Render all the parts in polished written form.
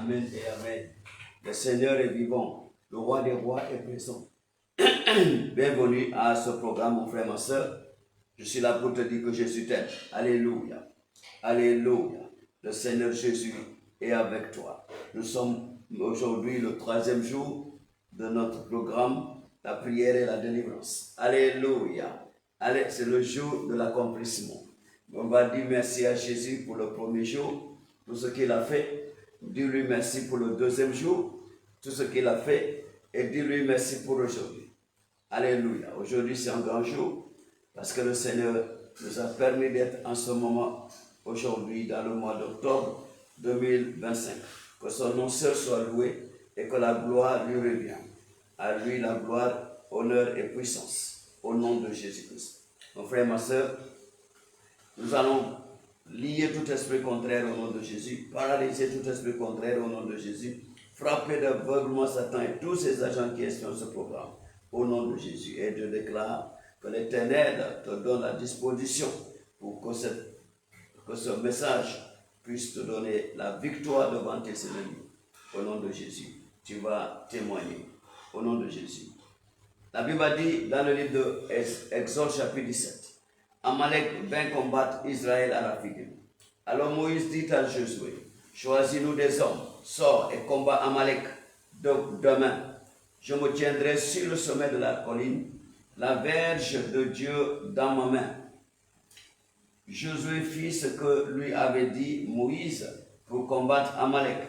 Amen et Amen. Le Seigneur est vivant. Le roi des rois est présent. Bienvenue à ce programme, mon frère, ma soeur. Je suis là pour te dire que Jésus t'aime. Alléluia. Alléluia. Le Seigneur Jésus est avec toi. Nous sommes aujourd'hui le 3e jour de notre programme, la prière et la délivrance. Alléluia. Allez, c'est le jour de l'accomplissement. On va dire merci à Jésus pour le premier jour, tout ce qu'il a fait. Dis-lui merci pour le 2e jour, tout ce qu'il a fait. Et dis-lui merci pour aujourd'hui. Alléluia. Aujourd'hui, c'est un grand jour parce que le Seigneur nous a permis d'être en ce moment, aujourd'hui, dans le mois d'octobre 2025. Que son nom seul soit loué et que la gloire lui revienne. À lui la gloire, honneur et puissance. Au nom de Jésus-Christ. Mon frère, ma soeur, nous allons lier tout esprit contraire au nom de Jésus, paralyser tout esprit contraire au nom de Jésus, frapper d'aveuglement Satan et tous ses agents qui espionnent ce programme au nom de Jésus. Et je déclare que l'Éternel te donne la disposition pour que ce message puisse te donner la victoire devant tes ennemis. Au nom de Jésus, tu vas témoigner. Au nom de Jésus. La Bible dit dans le livre de Exode chapitre 17, Amalek vint combattre Israël à Raphidim. Alors Moïse dit à Josué, choisis-nous des hommes, sors et combat Amalek. Demain, je me tiendrai sur le sommet de la colline, la verge de Dieu dans ma main. Josué fit ce que lui avait dit Moïse pour combattre Amalek.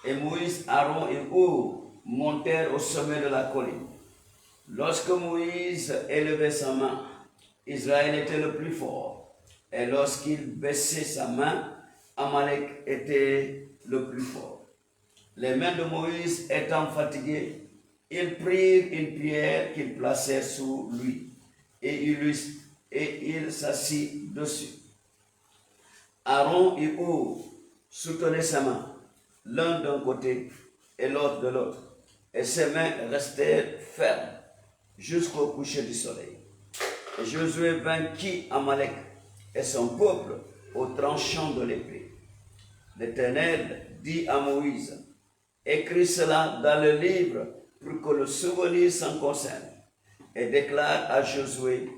Et Moïse, Aaron et Hur montèrent au sommet de la colline. Lorsque Moïse élevait sa main, Israël était le plus fort. Et lorsqu'il baissait sa main, Amalek était le plus fort. Les mains de Moïse étant fatiguées, ils prirent une pierre qu'ils placèrent sous lui et il s'assit dessus. Aaron et Hur soutenaient sa main, l'un d'un côté et l'autre de l'autre, et ses mains restèrent fermes jusqu'au coucher du soleil. Et Josué vainquit Amalek et son peuple au tranchant de l'épée. L'Éternel dit à Moïse, écris cela dans le livre pour que le souvenir s'en concerne, et déclare à Josué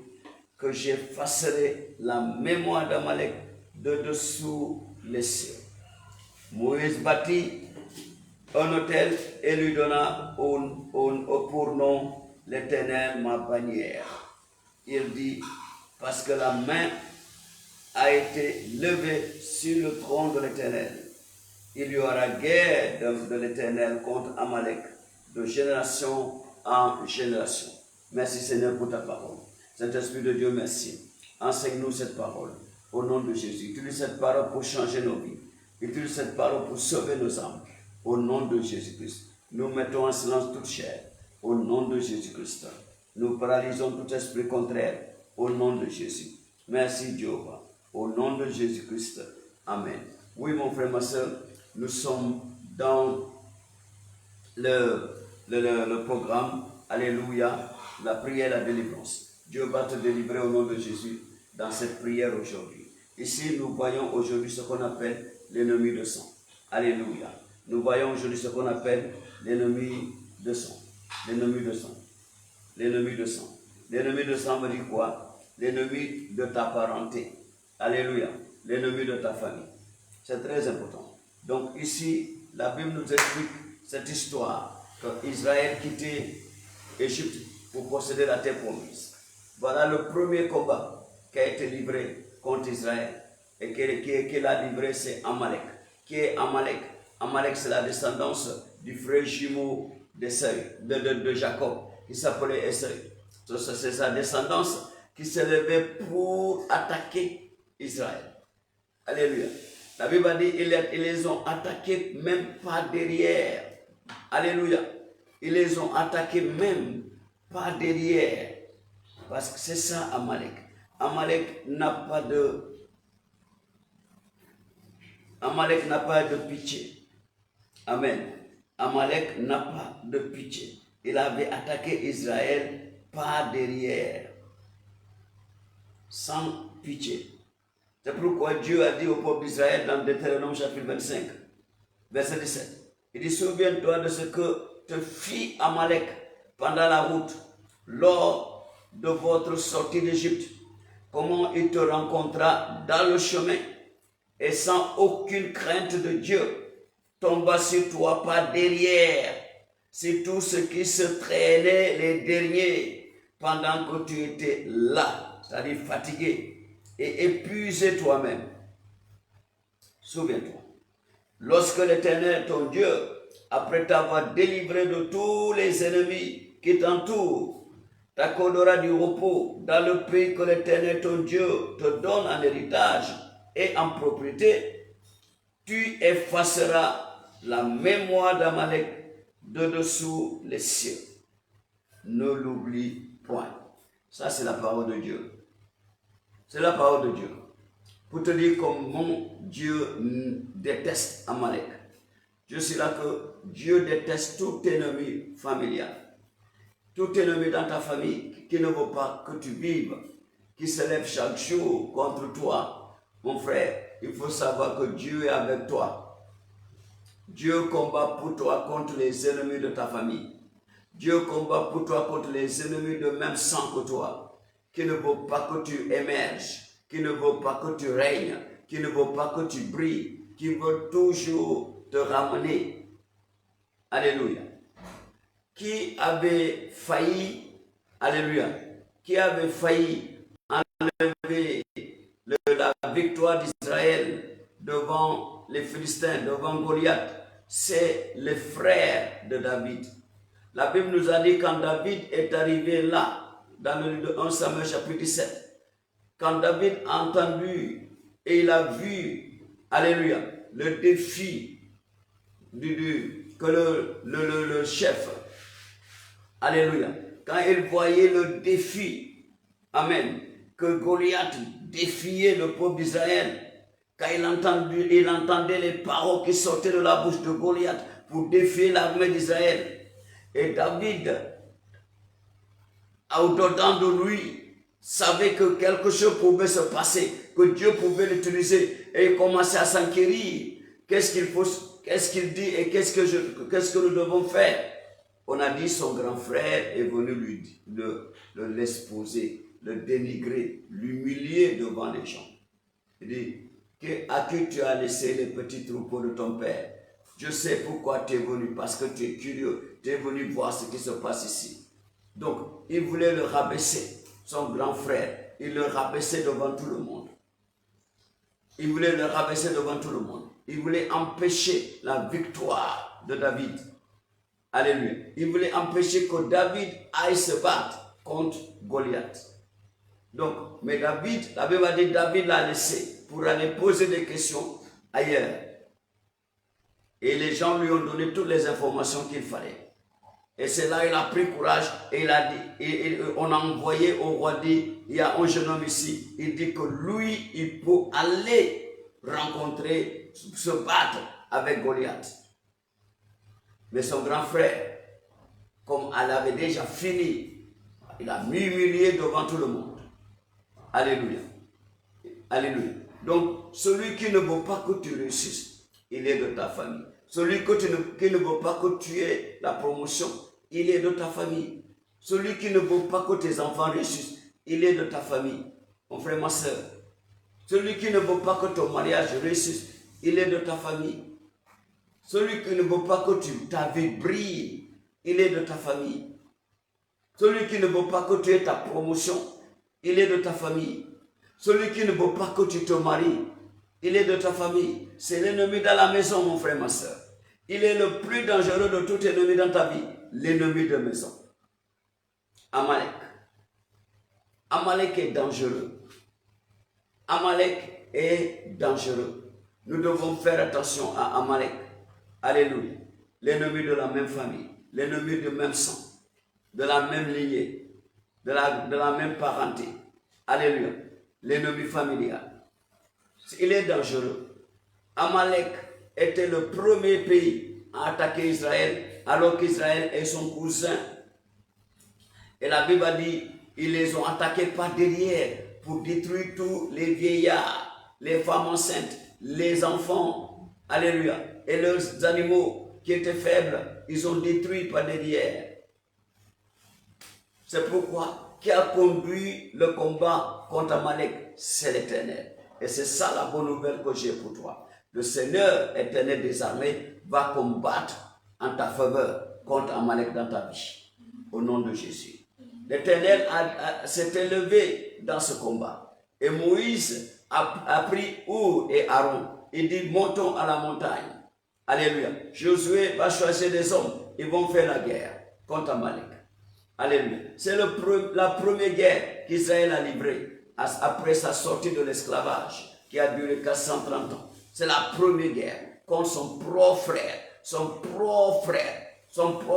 que j'effacerai la mémoire d'Amalek de dessous les cieux. Moïse bâtit un autel et lui donna pour nom l'Éternel ma bannière. Il dit, parce que la main a été levée sur le trône de l'Éternel, il y aura guerre de l'Éternel contre Amalek de génération en génération. Merci Seigneur pour ta parole. Saint-Esprit de Dieu, merci. Enseigne-nous cette parole au nom de Jésus. Utilise cette parole pour changer nos vies. Utilise cette parole pour sauver nos âmes. Au nom de Jésus-Christ. Nous mettons en silence toute chair. Au nom de Jésus-Christ. Nous paralysons tout esprit contraire. Au nom de Jésus. Merci Dieu. Au nom de Jésus-Christ. Amen. Oui, mon frère, ma soeur, nous sommes dans le programme, Alléluia, la prière, la délivrance. Dieu va te délivrer au nom de Jésus dans cette prière aujourd'hui. Ici, nous voyons aujourd'hui ce qu'on appelle l'ennemi de sang. Alléluia. Nous voyons aujourd'hui ce qu'on appelle l'ennemi de sang. L'ennemi de sang. L'ennemi de sang. L'ennemi de sang veut dire quoi? L'ennemi de ta parenté. Alléluia. L'ennemi de ta famille. C'est très important. Donc ici, la Bible nous explique cette histoire qu'Israël quittait Égypte pour posséder la terre promise. Voilà le premier combat qui a été livré contre Israël. Et qui l'a livré, c'est Amalek. Qui est Amalek? Amalek, c'est la descendance du frère jumeau de Jacob, qui s'appelait Esau. C'est sa descendance qui s'est levée pour attaquer Israël. Alléluia. La Bible dit ils les ont attaqués même par derrière. Alléluia. Ils les ont attaqués même par derrière. Parce que c'est ça Amalek. Amalek n'a pas de pitié. Amen. Amalek n'a pas de pitié. Il avait attaqué Israël par derrière. Sans pitié. C'est pourquoi Dieu a dit au peuple d'Israël dans Deutéronome chapitre 25, verset 17. Il dit, souviens-toi de ce que te fit Amalek pendant la route, lors de votre sortie d'Égypte. Comment il te rencontra dans le chemin et sans aucune crainte de Dieu, tomba sur toi par derrière. C'est tout ce qui se traînait les derniers pendant que tu étais là, c'est-à-dire fatigué et épuisé toi-même. Souviens-toi, lorsque l'Éternel, ton Dieu, après t'avoir délivré de tous les ennemis qui t'entourent, t'accordera du repos dans le pays que l'Éternel, ton Dieu, te donne en héritage et en propriété, tu effaceras la mémoire d'Amalek de dessous les cieux. Ne l'oublie point. Ça, c'est la parole de Dieu. C'est la parole de Dieu. Pour te dire comment Dieu déteste Amalek. Je suis là que Dieu déteste tout ennemi familial. Tout ennemi dans ta famille qui ne veut pas que tu vives, qui se lève chaque jour contre toi. Mon frère, il faut savoir que Dieu est avec toi. Dieu combat pour toi contre les ennemis de ta famille. Dieu combat pour toi contre les ennemis de même sang que toi, qui ne veut pas que tu émerges, qui ne veut pas que tu règnes, qui ne veut pas que tu brilles, qui veut toujours te ramener. Alléluia. Qui avait failli, alléluia, qui avait failli enlever la victoire d'Israël devant les Philistins, devant Goliath, c'est les frères de David. La Bible nous a dit quand David est arrivé là, dans le livre de 1 Samuel chapitre 17, quand David a entendu et il a vu, alléluia, le défi que le chef, alléluia, quand il voyait le défi, amen, que Goliath défiait le peuple d'Israël, quand il entendait les paroles qui sortaient de la bouche de Goliath pour défier l'armée d'Israël. Et David, au-dedans de lui, savait que quelque chose pouvait se passer, que Dieu pouvait l'utiliser, et il commençait à s'enquérir. Qu'est-ce qu'il dit et qu'est-ce que nous devons faire? On a dit son grand frère est venu l'exposer, le dénigrer, l'humilier devant les gens. Il dit, à qui tu as laissé les petits troupeaux de ton père? Je sais pourquoi tu es venu, parce que tu es curieux, tu es venu voir ce qui se passe ici. Donc, il voulait le rabaisser, son grand frère, il le rabaissait devant tout le monde. Il voulait le rabaisser devant tout le monde. Il voulait empêcher la victoire de David. Alléluia. Il voulait empêcher que David aille se battre contre Goliath. Donc, mais David, la Bible a dit, David l'a laissé pour aller poser des questions ailleurs. Et les gens lui ont donné toutes les informations qu'il fallait. Et c'est là qu'il a pris courage et il a dit, et on a envoyé au roi, dit, il y a un jeune homme ici, il dit que lui, il peut aller rencontrer, se battre avec Goliath. Mais son grand frère, comme elle avait déjà fini, il a humilié devant tout le monde. Alléluia. Alléluia. Donc, celui qui ne veut pas que tu réussisses, il est de ta famille. Celui qui ne veut pas que tu aies la promotion, il est de ta famille. Celui qui ne veut pas que tes enfants réussissent, il est de ta famille. Mon frère, ma soeur. Celui qui ne veut pas que ton mariage réussisse, il est de ta famille. Celui qui ne veut pas que ta vie brille, il est de ta famille. Celui qui ne veut pas que tu aies ta promotion, il est de ta famille. Celui qui ne veut pas que tu te maries, il est de ta famille. C'est l'ennemi dans la maison, mon frère, ma soeur. Il est le plus dangereux de tout ennemi dans ta vie. L'ennemi de maison. Amalek. Amalek est dangereux. Amalek est dangereux. Nous devons faire attention à Amalek. Alléluia. L'ennemi de la même famille. L'ennemi du même sang. De la même lignée. De la même parenté. Alléluia. L'ennemi familial. Il est dangereux. Amalek était le premier pays à attaquer Israël, alors qu'Israël est son cousin. Et la Bible a dit, ils les ont attaqués par derrière pour détruire tous les vieillards, les femmes enceintes, les enfants, alléluia, et leurs animaux qui étaient faibles, ils ont détruit par derrière. C'est pourquoi, qui a conduit le combat contre Amalek, c'est l'Éternel. Et c'est ça la bonne nouvelle que j'ai pour toi. Le Seigneur éternel des armées va combattre en ta faveur contre Amalek dans ta vie. Au nom de Jésus. L'Éternel s'est élevé dans ce combat. Et Moïse a pris Our et Aaron. Il dit, montons à la montagne. Alléluia. Josué va choisir des hommes. Ils vont faire la guerre contre Amalek. Alléluia. C'est la première guerre qu'Israël a livrée après sa sortie de l'esclavage qui a duré 430 ans. C'est la première guerre contre son propre frère. Son propre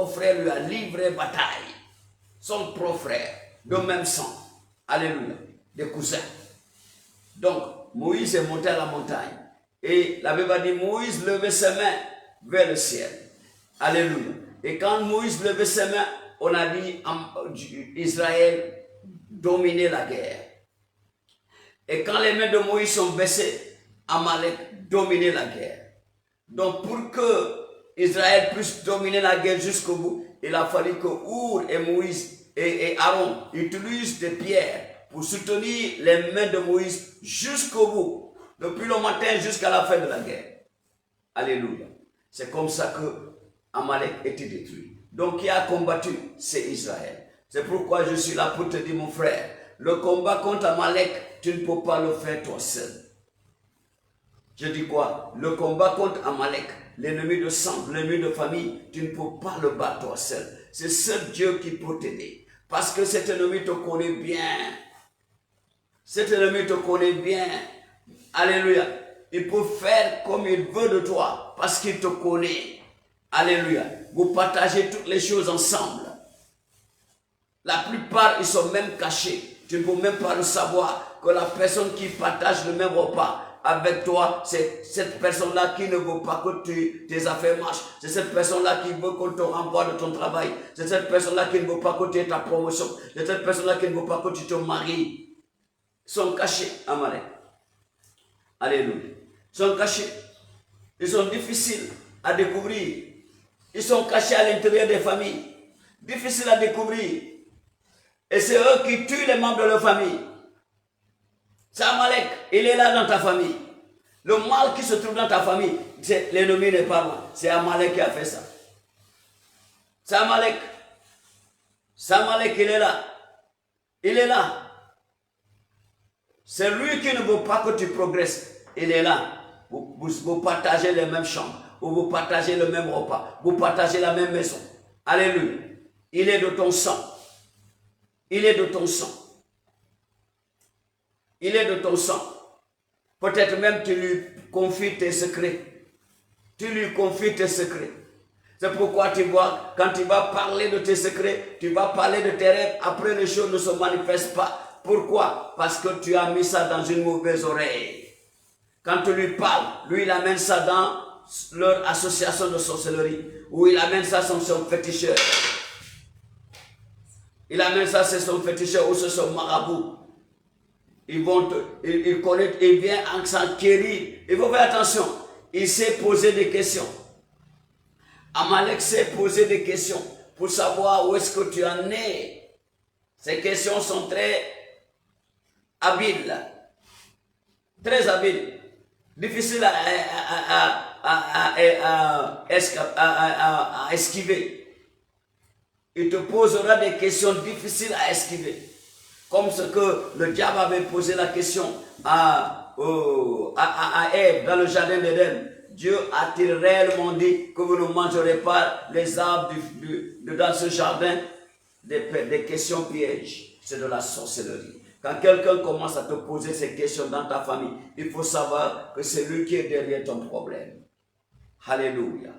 frère lui a livré bataille. Son propre frère, de même sang. Alléluia. Des cousins. Donc, Moïse est monté à la montagne. Et la Bible a dit, Moïse levait ses mains vers le ciel. Alléluia. Et quand Moïse levait ses mains, on a dit, Israël dominait la guerre. Et quand les mains de Moïse sont baissées, Amalek dominait la guerre. Donc, pour que Israël puisse dominer la guerre jusqu'au bout, il a fallu que Our et Moïse et Aaron utilisent des pierres pour soutenir les mains de Moïse jusqu'au bout, depuis le matin jusqu'à la fin de la guerre. Alléluia. C'est comme ça que Amalek était détruit. Donc qui a combattu? C'est Israël. C'est pourquoi je suis là pour te dire, mon frère, le combat contre Amalek, tu ne peux pas le faire toi seul. Je dis quoi? Le combat contre Amalek, l'ennemi de sang, l'ennemi de famille, tu ne peux pas le battre toi seul. C'est seul Dieu qui peut t'aider. Parce que cet ennemi te connaît bien. Cet ennemi te connaît bien. Alléluia. Il peut faire comme il veut de toi parce qu'il te connaît. Alléluia. Vous partagez toutes les choses ensemble. La plupart, ils sont même cachés. Tu ne peux même pas le savoir que la personne qui partage le même repas avec toi, c'est cette personne-là qui ne veut pas que tes affaires marchent. C'est cette personne-là qui veut qu'on te renvoie de ton travail. C'est cette personne-là qui ne veut pas que tu aies ta promotion. C'est cette personne-là qui ne veut pas que tu te maries. Ils sont cachés, Amalek. Alléluia. Ils sont cachés. Ils sont difficiles à découvrir. Ils sont cachés à l'intérieur des familles. Difficiles à découvrir. Et c'est eux qui tuent les membres de leur famille. C'est Amalek, il est là dans ta famille. Le mal qui se trouve dans ta famille, l'ennemi n'est pas loin. C'est Amalek qui a fait ça. C'est Amalek. C'est Amalek, il est là. Il est là. C'est lui qui ne veut pas que tu progresses. Il est là. Vous partagez les mêmes chambres. Ou vous partagez le même repas. Vous partagez la même maison. Alléluia. Il est de ton sang. Il est de ton sang. Il est de ton sang. Peut-être même tu lui confies tes secrets. Tu lui confies tes secrets. C'est pourquoi tu vois, quand tu vas parler de tes secrets, tu vas parler de tes rêves, après les choses ne se manifestent pas. Pourquoi? Parce que tu as mis ça dans une mauvaise oreille. Quand tu lui parles, lui il amène ça dans leur association de sorcellerie, ou il amène ça sur son féticheur. Il amène ça sur son féticheur ou sur son marabout. Il connaît, il vient en s'enquérir. Il faut faire attention. Il sait poser des questions. Amalek sait poser des questions pour savoir où est-ce que tu en es. Ces questions sont très habiles. Très habiles. Difficiles à esquiver. Il te posera des questions difficiles à esquiver. Comme ce que le diable avait posé la question à Ève dans le jardin d'Éden. Dieu a-t-il réellement dit que vous ne mangerez pas les arbres dans ce jardin? Des questions pièges. C'est de la sorcellerie. Quand quelqu'un commence à te poser ces questions dans ta famille, il faut savoir que c'est lui qui est derrière ton problème. Alléluia.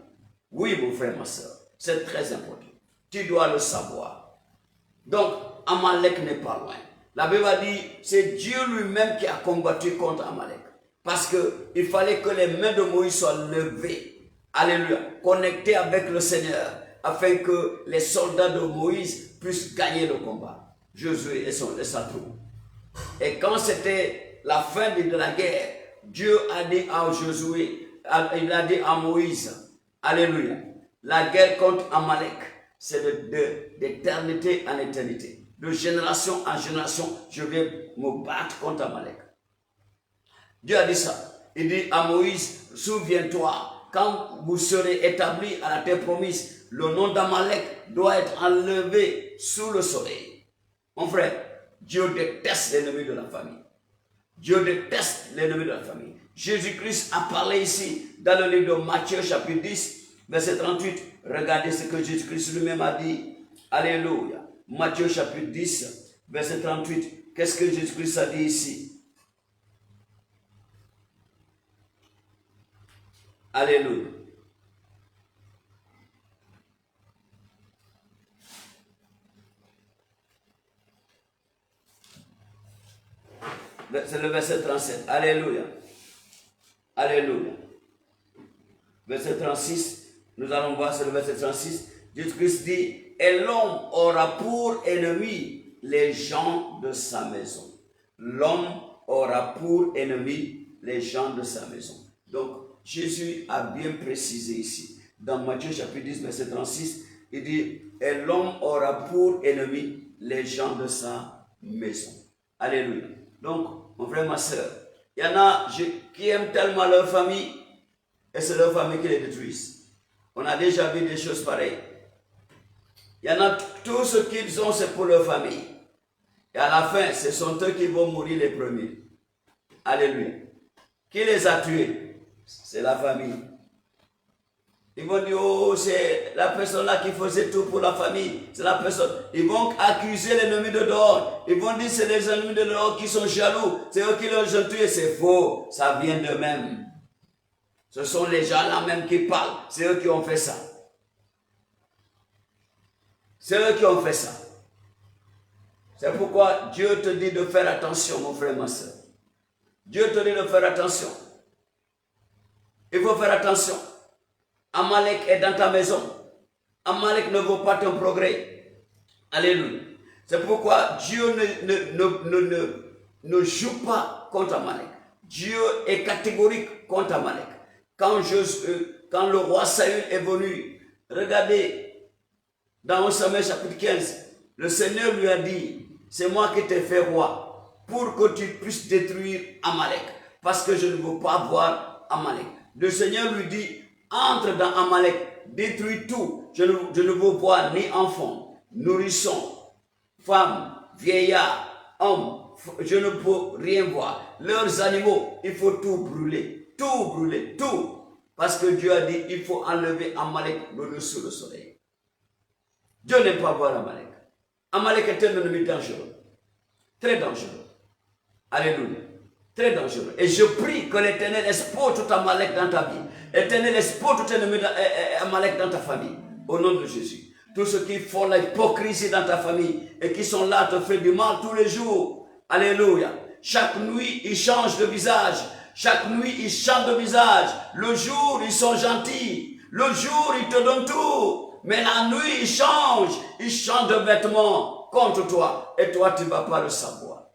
Oui, mon frère, ma soeur, c'est très important. Tu dois le savoir. Donc, Amalek n'est pas loin. La Bible a dit, c'est Dieu lui-même qui a combattu contre Amalek. Parce qu'il fallait que les mains de Moïse soient levées. Alléluia. Connectées avec le Seigneur. Afin que les soldats de Moïse puissent gagner le combat. Josué et sa troupe. Et quand c'était la fin de la guerre, Dieu a dit à Josué, il a dit à Moïse, alléluia, La guerre contre Amalek, c'est d'éternité en éternité. De génération en génération, je vais me battre contre Amalek. Dieu a dit ça. Il dit à Moïse, souviens-toi, quand vous serez établis à la terre promise, le nom d'Amalek doit être enlevé sous le soleil. Mon frère, Dieu déteste l'ennemi de la famille. Dieu déteste l'ennemi de la famille. Jésus-Christ a parlé ici dans le livre de Matthieu chapitre 10, verset 38. Regardez ce que Jésus-Christ lui-même a dit. Alléluia. Matthieu chapitre 10, verset 38. Qu'est-ce que Jésus-Christ a dit ici? Alléluia. C'est le verset 37. Alléluia. Alléluia. Verset 36, nous allons voir, c'est le verset 36. Jésus-Christ dit, et l'homme aura pour ennemi les gens de sa maison. L'homme aura pour ennemi les gens de sa maison. Donc, Jésus a bien précisé ici, dans Matthieu chapitre 10, verset 36, il dit, et l'homme aura pour ennemi les gens de sa maison. Alléluia. Donc, mon frère, ma soeur, il y en a qui aiment tellement leur famille, et c'est leur famille qui les détruisent. On a déjà vu des choses pareilles. Il y en a, tout ce qu'ils ont, c'est pour leur famille. Et à la fin, ce sont eux qui vont mourir les premiers. Alléluia. Qui les a tués? C'est la famille. Ils vont dire, oh, c'est la personne là qui faisait tout pour la famille. C'est la personne. Ils vont accuser l'ennemi de dehors. Ils vont dire, c'est les ennemis de dehors qui sont jaloux. C'est eux qui l'ont tué. C'est faux. Ça vient d'eux-mêmes. Ce sont les gens là même qui parlent. C'est eux qui ont fait ça. C'est eux qui ont fait ça. C'est pourquoi Dieu te dit de faire attention, mon frère, ma soeur. Dieu te dit de faire attention. Il faut faire attention. Amalek est dans ta maison. Amalek ne vaut pas ton progrès. Alléluia. C'est pourquoi Dieu ne joue pas contre Amalek. Dieu est catégorique contre Amalek. Quand le roi Saül est venu, regardez, dans 1 Samuel chapitre 15, le Seigneur lui a dit, c'est moi qui t'ai fait roi, pour que tu puisses détruire Amalek, parce que je ne veux pas voir Amalek. Le Seigneur lui dit, entre dans Amalek, détruis tout. Je ne veux voir ni enfants, nourrissons, femmes, vieillards, hommes. Je ne peux rien voir. Leurs animaux, il faut tout brûler. Tout brûler, tout. Parce que Dieu a dit, il faut enlever Amalek de dessous le soleil. Dieu n'aime pas voir Amalek. Amalek est un ennemi dangereux. Très dangereux. Alléluia. Très dangereux. Et je prie que l'Éternel expose tout Amalek dans ta vie. L'Éternel expose tout ennemi Amalek dans ta famille. Au nom de Jésus. Tous ceux qui font l'hypocrisie dans ta famille et qui sont là à te faire du mal tous les jours. Alléluia. Chaque nuit, ils changent de visage. Chaque nuit, ils changent de visage. Le jour, ils sont gentils. Le jour, ils te donnent tout. Mais la nuit, ils changent de vêtements contre toi. Et toi, tu ne vas pas le savoir.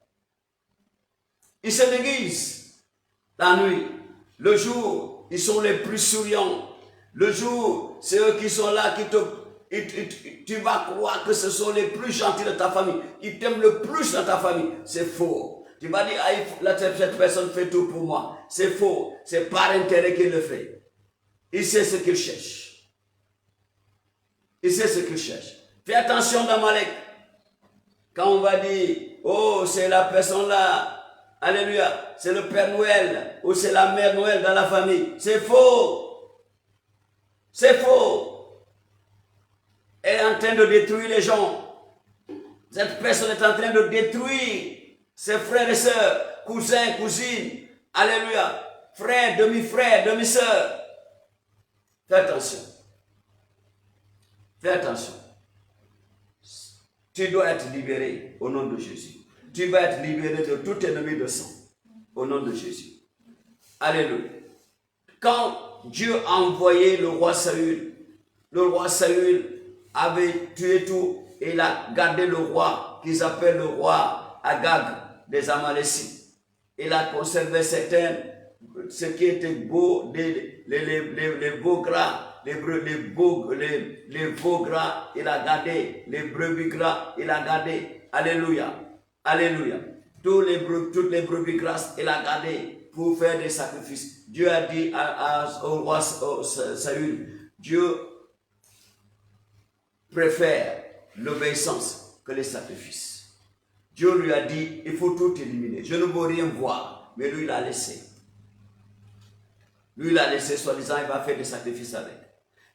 Ils se déguisent la nuit. Le jour, ils sont les plus souriants. Le jour, c'est eux qui sont là, tu vas croire que ce sont les plus gentils de ta famille. Ils t'aiment le plus dans ta famille. C'est faux. Tu vas dire, cette personne fait tout pour moi. C'est faux. C'est par intérêt qu'il le fait. Il sait ce qu'il cherche. Il sait ce qu'il cherche. Fais attention d'Amalek. Quand on va dire, oh, c'est la personne là, alléluia, c'est le Père Noël, ou c'est la Mère Noël dans la famille. C'est faux. C'est faux. Elle est en train de détruire les gens. Cette personne est en train de détruire ses frères et sœurs, cousins, cousines, alléluia, frères, demi-sœurs. Fais attention. Fais attention. Tu dois être libéré au nom de Jésus. Tu vas être libéré de tout ennemi de sang au nom de Jésus. Alléluia. Quand Dieu a envoyé le roi Saül avait tué tout et il a gardé le roi qu'ils appellent le roi Agag des Amalécites. Il a conservé ce qui était beau, les beaux gras, les veaux gras, il a gardé. Les brebis gras, il a gardé. Alléluia. Alléluia. Toutes les brebis grasses, il a gardé pour faire des sacrifices. Dieu a dit au roi Saül, Dieu préfère l'obéissance que les sacrifices. Dieu lui a dit, il faut tout éliminer. Je ne veux rien voir, mais lui, il a laissé. Lui, il a laissé, soi-disant, il va faire des sacrifices avec.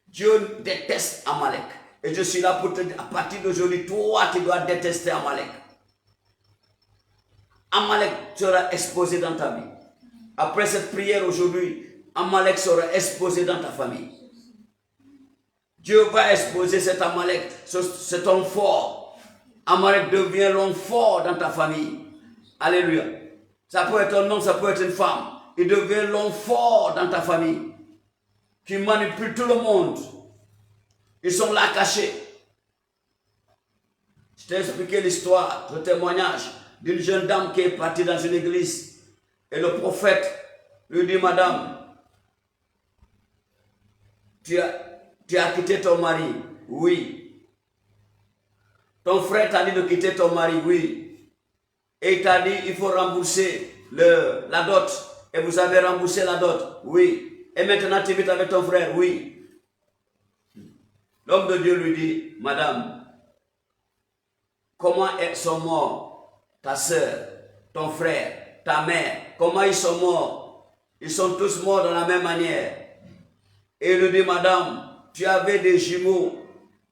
Dieu déteste Amalek. Et je suis là pour te dire, à partir d'aujourd'hui, toi, tu dois détester Amalek. Amalek sera exposé dans ta vie. Après cette prière aujourd'hui, Amalek sera exposé dans ta famille. Dieu va exposer cet Amalek, cet homme fort. Amalek devient l'homme fort dans ta famille. Alléluia. Ça peut être un homme, ça peut être une femme. Il devient l'homme fort dans ta famille. Qui manipule tout le monde. Ils sont là cachés. Je t'ai expliqué l'histoire, le témoignage d'une jeune dame qui est partie dans une église. Et le prophète lui dit, madame, tu as quitté ton mari? Oui. Ton frère t'a dit de quitter ton mari? Oui. Et il t'a dit, il faut rembourser la dot. Et vous avez remboursé la dot? Oui. Et maintenant tu vis avec ton frère? Oui. L'homme de Dieu lui dit, madame, comment sont morts ta soeur, ton frère, ta mère? Comment ils sont morts? Ils sont tous morts de la même manière. Et il lui dit, madame, tu avais des jumeaux.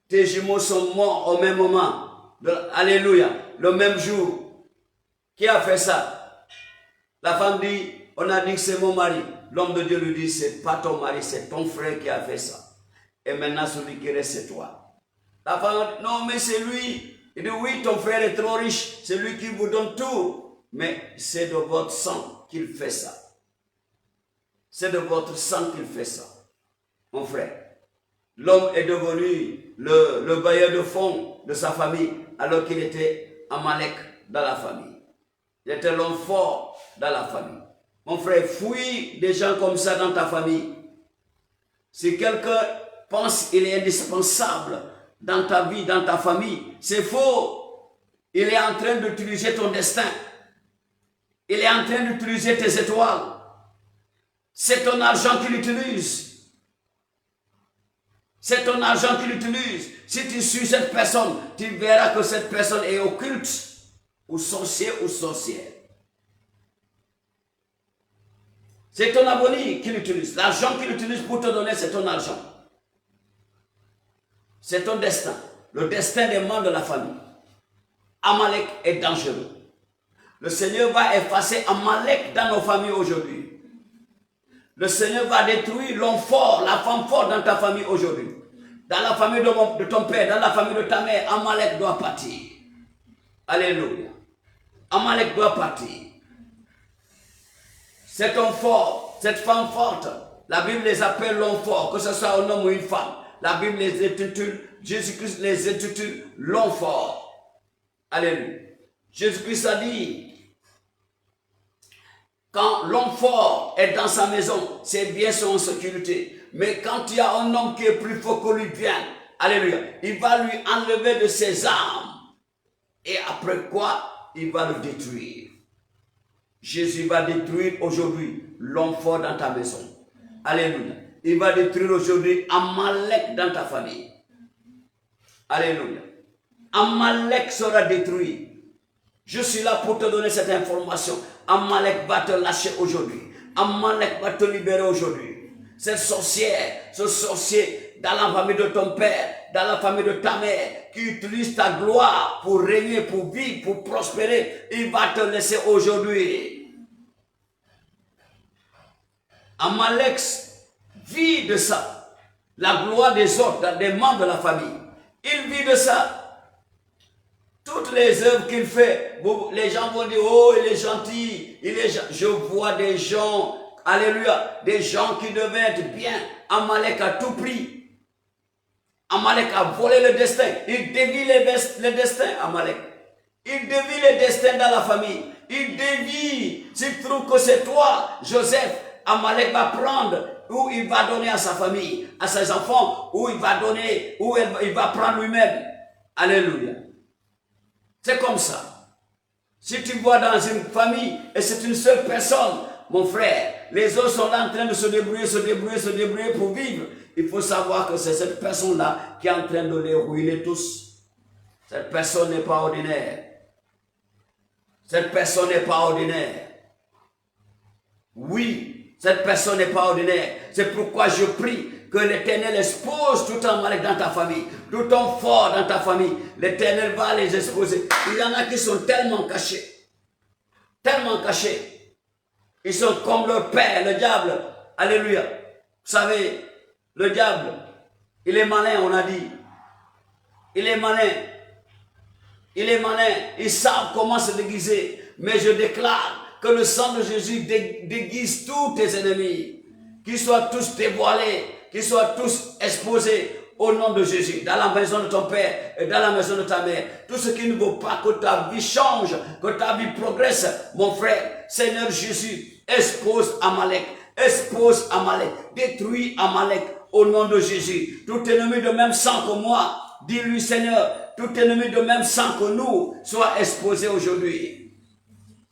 Tes jumeaux sont morts au même moment. Alléluia. Le même jour. Qui a fait ça? La femme dit, on a dit que c'est mon mari. L'homme de Dieu lui dit, c'est pas ton mari, c'est ton frère qui a fait ça. Et maintenant, celui qui reste, c'est toi. La femme dit, non, mais c'est lui. Il dit, oui, ton frère est trop riche. C'est lui qui vous donne tout. Mais c'est de votre sang qu'il fait ça. C'est de votre sang qu'il fait ça. Mon frère. L'homme est devenu le bailleur de fonds de sa famille, alors qu'il était Amalek dans la famille. Il était l'homme fort dans la famille. Mon frère, fouille des gens comme ça dans ta famille. Si quelqu'un pense qu'il est indispensable dans ta vie, dans ta famille, c'est faux. Il est en train d'utiliser ton destin. Il est en train d'utiliser tes étoiles. C'est ton argent qu'il utilise. C'est ton argent qu'il utilise. Si tu suis cette personne, tu verras que cette personne est occulte, ou sorcier ou sorcière. C'est ton abonné qu'il utilise. L'argent qu'il utilise pour te donner, c'est ton argent. C'est ton destin. Le destin des membres de la famille. Amalek est dangereux. Le Seigneur va effacer Amalek dans nos familles aujourd'hui. Le Seigneur va détruire l'homme fort, la femme forte dans ta famille aujourd'hui. Dans la famille de ton père, dans la famille de ta mère, Amalek doit partir. Alléluia. Amalek doit partir. Cet homme fort, cette femme forte, la Bible les appelle l'homme fort, que ce soit un homme ou une femme. La Bible les intitule, Jésus-Christ les intitule l'homme fort. Alléluia. Jésus-Christ a dit, quand l'homme fort est dans sa maison, ses biens sont en sécurité. Mais quand il y a un homme qui est plus fort que lui vient, alléluia, il va lui enlever de ses armes. Et après quoi, il va le détruire. Jésus va détruire aujourd'hui l'homme fort dans ta maison. Alléluia. Il va détruire aujourd'hui Amalek dans ta famille. Alléluia. Amalek sera détruit. Je suis là pour te donner cette information. Amalek va te lâcher aujourd'hui. Amalek va te libérer aujourd'hui. Cette sorcière, ce sorcier dans la famille de ton père, dans la famille de ta mère, qui utilise ta gloire pour régner, pour vivre, pour prospérer, il va te laisser aujourd'hui. Amalek vit de ça. La gloire des autres, des membres de la famille. Il vit de ça. Toutes les œuvres qu'il fait, les gens vont dire, oh, il est gentil, je vois des gens, alléluia, des gens qui devaient être bien. Amalek a tout pris. Amalek a volé le destin. Il dévie le destin, Amalek. Il dévie le destin dans la famille. Il dévie. S'il trouve que c'est toi, Joseph, Amalek va prendre où il va donner à sa famille, à ses enfants, où il va donner, où il va prendre lui-même. Alléluia. C'est comme ça. Si tu vois dans une famille et c'est une seule personne, mon frère, les autres sont là en train de se débrouiller pour vivre. Il faut savoir que c'est cette personne-là qui est en train de les ruiner tous. Cette personne n'est pas ordinaire. Cette personne n'est pas ordinaire. Oui, cette personne n'est pas ordinaire. C'est pourquoi je prie que l'Éternel expose tout un mal dans ta famille, tout un fort dans ta famille. L'Éternel va les exposer. Il y en a qui sont tellement cachés. Tellement cachés. Ils sont comme leur père, le diable. Alléluia. Vous savez, le diable, il est malin, on a dit. Il est malin. Il est malin. Ils savent comment se déguiser. Mais je déclare que le sang de Jésus déguise tous tes ennemis. Qu'ils soient tous dévoilés. Qu'ils soient tous exposés au nom de Jésus. Dans la maison de ton père et dans la maison de ta mère. Tout ce qui ne veut pas que ta vie change, que ta vie progresse. Mon frère, Seigneur Jésus, expose Amalek. Expose Amalek. Détruis Amalek au nom de Jésus. Tout ennemi de même sang que moi. Dis-lui, Seigneur, tout ennemi de même sang que nous soit exposé aujourd'hui.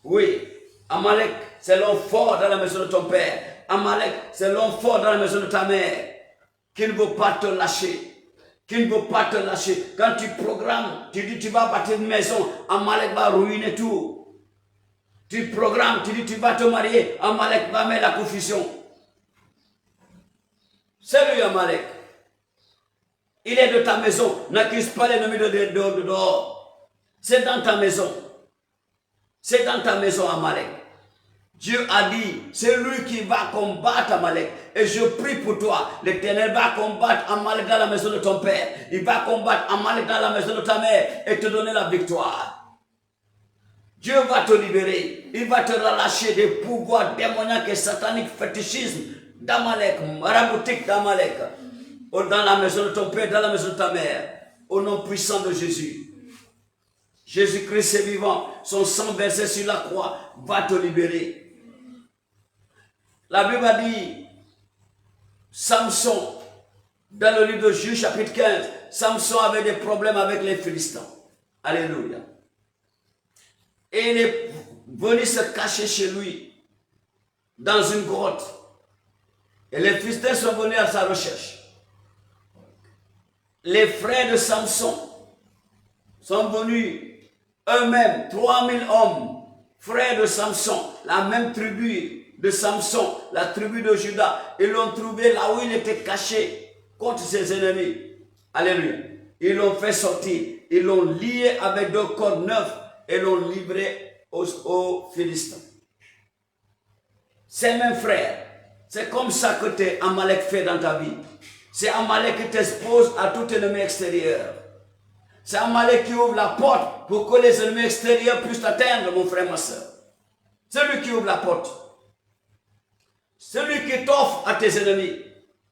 Oui, Amalek, c'est l'homme fort dans la maison de ton père. Amalek, c'est l'homme fort dans la maison de ta mère. Qui ne veut pas te lâcher. Qui ne veut pas te lâcher. Quand tu programmes, tu dis tu vas bâtir une maison, Amalek va ruiner tout. Tu programmes, tu dis tu vas te marier, Amalek va mettre la confusion. C'est lui Amalek. Il est de ta maison. N'accuse pas l'ennemi de dehors. C'est dans ta maison. C'est dans ta maison, Amalek. Dieu a dit, c'est lui qui va combattre Amalek. Et je prie pour toi. L'Éternel va combattre Amalek dans la maison de ton père. Il va combattre Amalek dans la maison de ta mère et te donner la victoire. Dieu va te libérer. Il va te relâcher des pouvoirs démoniaques et sataniques, fétichisme d'Amalek, maraboutique d'Amalek. Dans la maison de ton père, dans la maison de ta mère. Au nom puissant de Jésus. Jésus-Christ est vivant. Son sang versé sur la croix va te libérer. La Bible a dit, Samson, dans le livre de Juge chapitre 15, Samson avait des problèmes avec les Philistins. Alléluia. Et il est venu se cacher chez lui, dans une grotte. Et les Philistins sont venus à sa recherche. Les frères de Samson sont venus eux-mêmes, 3000 hommes, frères de Samson, la même tribu de Samson, la tribu de Juda. Ils l'ont trouvé là où il était caché contre ses ennemis. Alléluia. Ils l'ont fait sortir. Ils l'ont lié avec 2 cordes neuves et l'ont livré aux Philistins. Ces mêmes frères, c'est comme ça que tes Amalek fait dans ta vie. C'est Amalek qui t'expose à tout ennemi extérieur. C'est Amalek qui ouvre la porte pour que les ennemis extérieurs puissent t'atteindre, mon frère, ma soeur. C'est lui qui ouvre la porte. Celui qui t'offre à tes ennemis,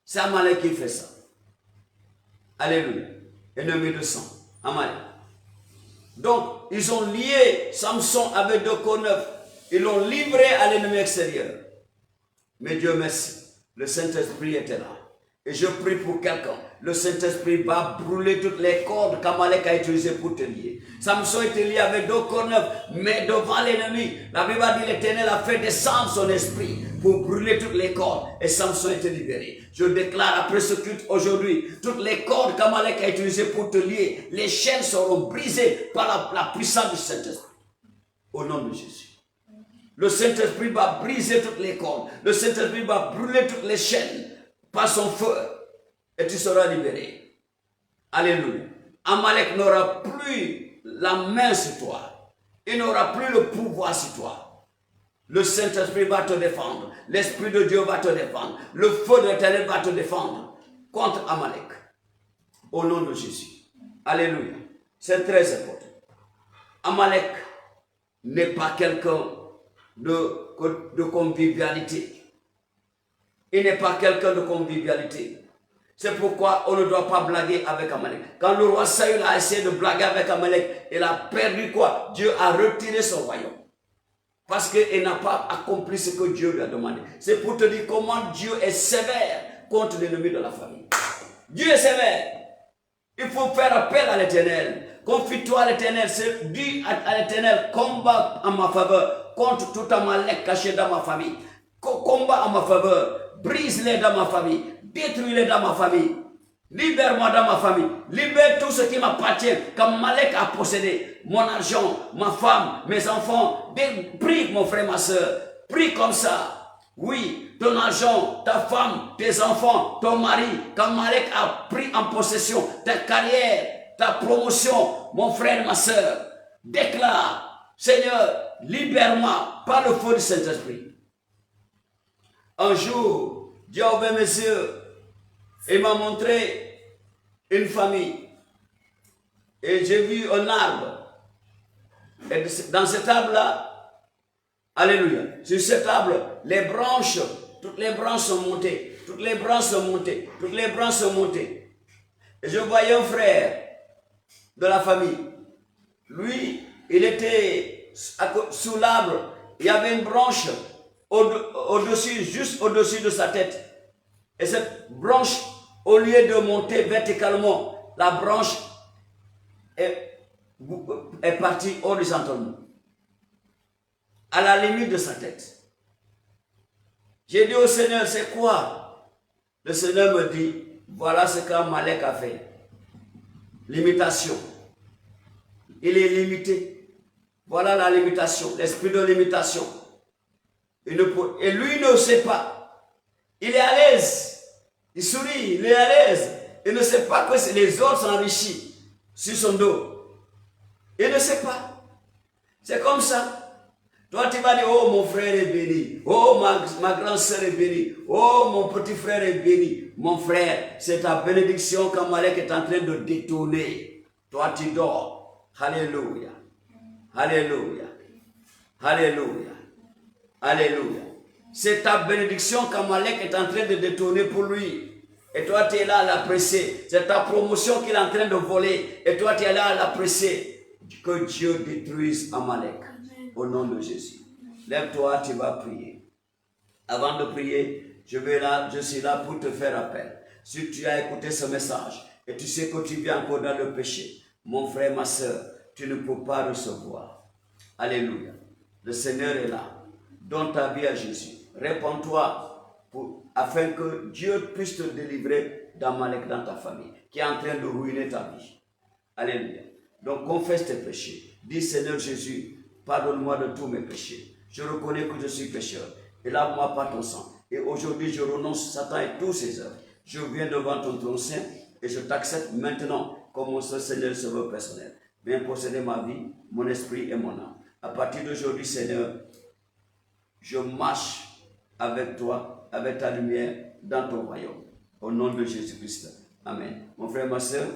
c'est Amalek qui fait ça. Alléluia. Ennemi de sang. Amalek. Donc, ils ont lié Samson avec 2 cordes neuves. Ils l'ont livré à l'ennemi extérieur. Mais Dieu merci, le Saint-Esprit était là. Et je prie pour quelqu'un. Le Saint-Esprit va brûler toutes les cordes qu'Amalek a utilisées pour te lier. Samson était lié avec 2 cordes neuves, mais devant l'ennemi, la Bible a dit l'Éternel a fait descendre son esprit pour brûler toutes les cordes. Et Samson était libéré. Je déclare après ce culte aujourd'hui, toutes les cordes qu'Amalek a utilisées pour te lier, les chaînes seront brisées par la puissance du Saint-Esprit. Au nom de Jésus. Le Saint-Esprit va briser toutes les cordes. Le Saint-Esprit va brûler toutes les chaînes par son feu. Et tu seras libéré. Alléluia. Amalek n'aura plus la main sur toi. Il n'aura plus le pouvoir sur toi. Le Saint-Esprit va te défendre. L'Esprit de Dieu va te défendre. Le feu de l'Éternel va te défendre contre Amalek. Au nom de Jésus. Alléluia. C'est très important. Amalek n'est pas quelqu'un de convivialité. Il n'est pas quelqu'un de convivialité. C'est pourquoi on ne doit pas blaguer avec Amalek. Quand le roi Saül a essayé de blaguer avec Amalek, il a perdu quoi? Dieu a retiré son royaume. Parce qu'elle n'a pas accompli ce que Dieu lui a demandé. C'est pour te dire comment Dieu est sévère contre l'ennemi de la famille. Dieu est sévère. Il faut faire appel à l'Éternel. Confie-toi à l'Éternel. Dis à l'Éternel, combat en ma faveur contre tout Amalek caché dans ma famille. Combat en ma faveur. Brise-les dans ma famille. Détruis-les dans ma famille. Libère-moi dans ma famille. Libère tout ce qui m'appartient, qu'Amalek a possédé. Mon argent, ma femme, mes enfants. Prie mon frère, ma soeur. Prie comme ça. Oui, ton argent, ta femme, tes enfants, ton mari, qu'Amalek a pris en possession, ta carrière, ta promotion, mon frère, ma soeur. Déclare, Seigneur, libère-moi par le feu du Saint-Esprit. Un jour, Dieu a ouvert mes yeux. Il m'a montré une famille. Et j'ai vu un arbre. Et dans cet arbre-là, alléluia, sur cet arbre, les branches, toutes les branches sont montées. Toutes les branches sont montées. Toutes les branches sont montées. Et je voyais un frère de la famille. Lui, il était sous l'arbre. Il y avait une branche au-dessus, juste au-dessus de sa tête. Et cette branche, au lieu de monter verticalement, la branche est partie horizontalement, à la limite de sa tête. J'ai dit au Seigneur, c'est quoi? Le Seigneur me dit, voilà ce qu'Amalek a fait. Limitation. Il est limité. Voilà la limitation, l'esprit de limitation. Et lui ne sait pas. Il est à l'aise. Il sourit, il est à l'aise. Il ne sait pas que les autres s'enrichissent sur son dos. Il ne sait pas. C'est comme ça. Toi, tu vas dire, oh, mon frère est béni. Oh, ma grande sœur est bénie. Oh, mon petit frère est béni. Mon frère, c'est ta bénédiction qu'Amalek est en train de détourner. Toi, tu dors. Alléluia. Alléluia. Alléluia. Alléluia. C'est ta bénédiction qu'Amalek est en train de détourner pour lui. Et toi, tu es là à l'apprécier. C'est ta promotion qu'il est en train de voler. Et toi, tu es là à l'apprécier. Que Dieu détruise Amalek. Au nom de Jésus. Lève-toi, tu vas prier. Avant de prier, je suis là pour te faire appel. Si tu as écouté ce message et tu sais que tu vis encore dans le péché, mon frère, ma soeur, tu ne peux pas recevoir. Alléluia. Le Seigneur est là. Donne ta vie à Jésus. Réponds-toi afin que Dieu puisse te délivrer d'Amalek dans ta famille, qui est en train de ruiner ta vie. Alléluia. Donc confesse tes péchés. Dis, Seigneur Jésus, pardonne-moi de tous mes péchés. Je reconnais que je suis pécheur. Et lave-moi par ton sang. Et aujourd'hui, je renonce Satan et tous ses œuvres. Je viens devant ton trône saint et je t'accepte maintenant comme mon seul Seigneur et Sauveur personnel. Viens posséder ma vie, mon esprit et mon âme. À partir d'aujourd'hui, Seigneur, je marche avec toi, avec ta lumière, dans ton royaume. Au nom de Jésus-Christ. Amen. Mon frère, ma soeur,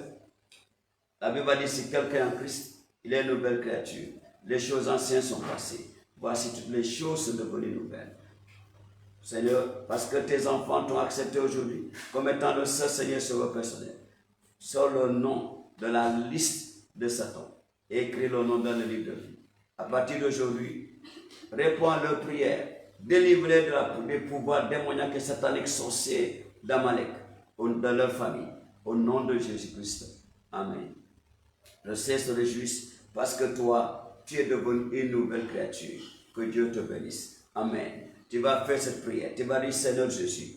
la Bible dit, si quelqu'un est en Christ, il est une nouvelle créature. Les choses anciennes sont passées. Voici toutes les choses sont devenues nouvelles. Seigneur, parce que tes enfants t'ont accepté aujourd'hui comme étant le seul Seigneur Sauveur personnel. Sors le nom de la liste de Satan et écris le nom dans le livre de vie. À partir d'aujourd'hui, réponds à leurs prières. Délivre-les des pouvoirs démoniaques et sataniques sorciers d'Amalek dans leur famille. Au nom de Jésus-Christ. Amen. Le ciel se réjouisse parce que toi, tu es devenu une nouvelle créature. Que Dieu te bénisse. Amen. Tu vas faire cette prière. Tu vas dire, Seigneur Jésus,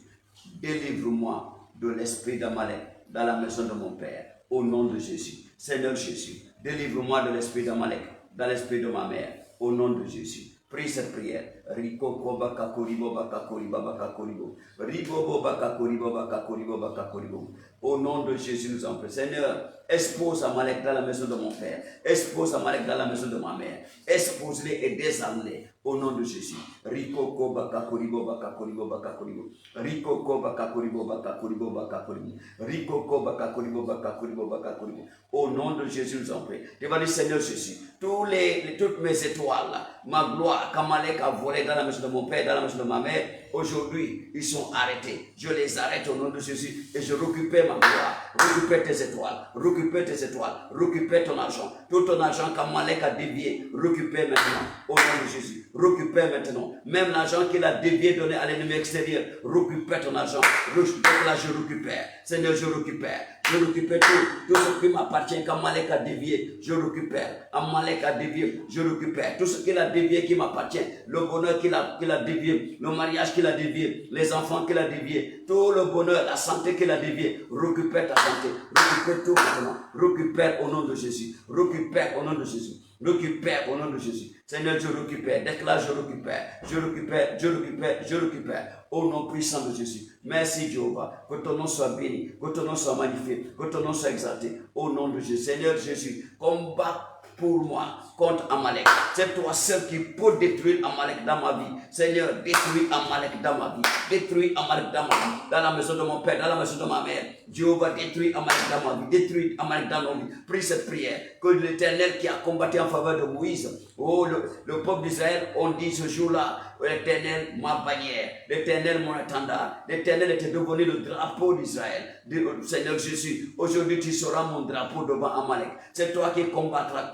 délivre-moi de l'esprit d'Amalek dans la maison de mon Père. Au nom de Jésus. Seigneur Jésus, délivre-moi de l'esprit d'Amalek dans l'esprit de ma mère. Au nom de Jésus. Prie cette prière. Rico koba kakoribo bakakoriba bakakoribo. Ribo bakakoribo bakakoribo bakakoribo. Au nom de Jésus, nous en prions. Seigneur, expose Amalek dans la maison de mon Père. Expose Amalek dans la maison de ma mère. Expose-les et désarme-les. Au nom de Jésus. Rico koba kakoribo bakakoribo bakakoribo. Rico koba kakoribo bakakoribo bakakoribo. Rico koba kakoribo bakakoribo bakakoribo. Au nom de Jésus, nous en prions. Tu vas dire, Seigneur Jésus, toutes mes étoiles, ma gloire, qu'Amalek a volé dans la maison de mon Père, dans la maison de ma mère, aujourd'hui, ils sont arrêtés. Je les arrête au nom de Jésus et je récupère ma gloire. récupère tes étoiles, récupère tes étoiles, récupère ton argent. Tout ton argent qu'Amalek a dévié, récupère maintenant, au nom de Jésus. Récupère maintenant. Même l'argent qu'il a dévié, donné à l'ennemi extérieur, récupère ton argent. Là, je récupère. Seigneur, je récupère. Je récupère tout ce qui m'appartient qu'Amalek a dévié, je récupère. Amalek a dévié, je récupère. Tout ce qu'il a dévié qui m'appartient, le bonheur qu'il a dévié, le mariage qu'il a dévié, les enfants qu'il a dévié, tout le bonheur, la santé qu'il a dévié, récupère ta santé, récupère tout maintenant, récupère au nom de Jésus, récupère au nom de Jésus. Récupère au nom de Jésus. Seigneur, je récupère. Déclare, je récupère. Je récupère, je récupère, je récupère. Au nom puissant de Jésus. Merci Jéhovah. Que ton nom soit béni. Que ton nom soit magnifié. Que ton nom soit exalté. Au nom de Jésus. Seigneur Jésus, combat pour moi contre Amalek. C'est toi seul qui peux détruire Amalek dans ma vie. Seigneur, détruis Amalek dans ma vie. Détruis Amalek dans ma vie. Dans la maison de mon père, dans la maison de ma mère. Jéhovah, détruis Amalek dans ma vie. Détruis Amalek dans nos vies. Prie cette prière. Que l'Éternel qui a combattu en faveur de Moïse, oh, le peuple d'Israël, on dit ce jour-là, l'Éternel, ma bannière, l'Éternel, mon étendard, l'Éternel était devenu le drapeau d'Israël. Seigneur Jésus, aujourd'hui tu seras mon drapeau devant Amalek. C'est toi qui combattras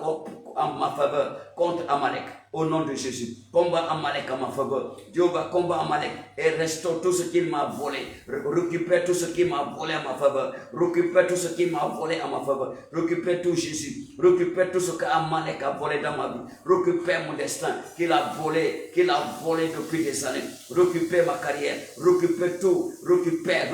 en ma faveur contre Amalek. Au nom de Jésus, combat Amalek en ma faveur. Dieu va combattre Amalek et restaure tout ce qu'il m'a volé. Récupère tout ce qu'il m'a volé à ma faveur. Récupère tout ce qu'il m'a volé à ma faveur. Récupère tout Jésus. Récupère tout ce qu'Amalek a volé dans ma vie. Récupère mon destin qu'il a volé depuis des années. Récupère ma carrière. Récupère tout. Récupère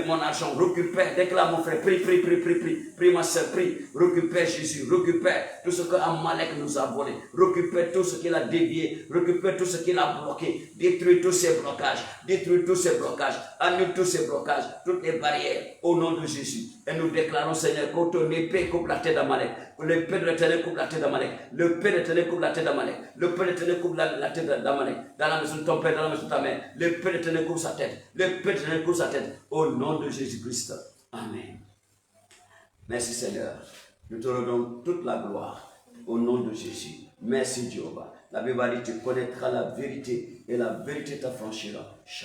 mon argent. Récupère. Déclare mon frère. Prie. Prie ma soeur. Prie. Récupère Jésus. Récupère tout ce qu'Amalek nous a volé. Récupère tout ce qu'il a dévié, récupère tout ce qu'il a bloqué, détruis tous ces blocages, annule tous ces blocages, toutes les barrières, au nom de Jésus. Et nous déclarons, Seigneur, que ton épée coupe la tête d'Amalek, que l'épée de l'Éternel coupe la tête d'Amalek, l'épée de l'Éternel coupe la tête d'Amalek, l'épée de l'Éternel coupe la tête d'Amalek, dans la maison de ton père, dans la maison de ta mère, l'épée de l'Éternel coupe sa tête, l'épée de l'Éternel coupe sa tête, au nom de Jésus-Christ. Amen. Merci Seigneur. Nous te rendons toute la gloire, au nom de Jésus. Merci Jéhovah. La Bible dit, tu connaîtras la vérité et la vérité t'affranchira.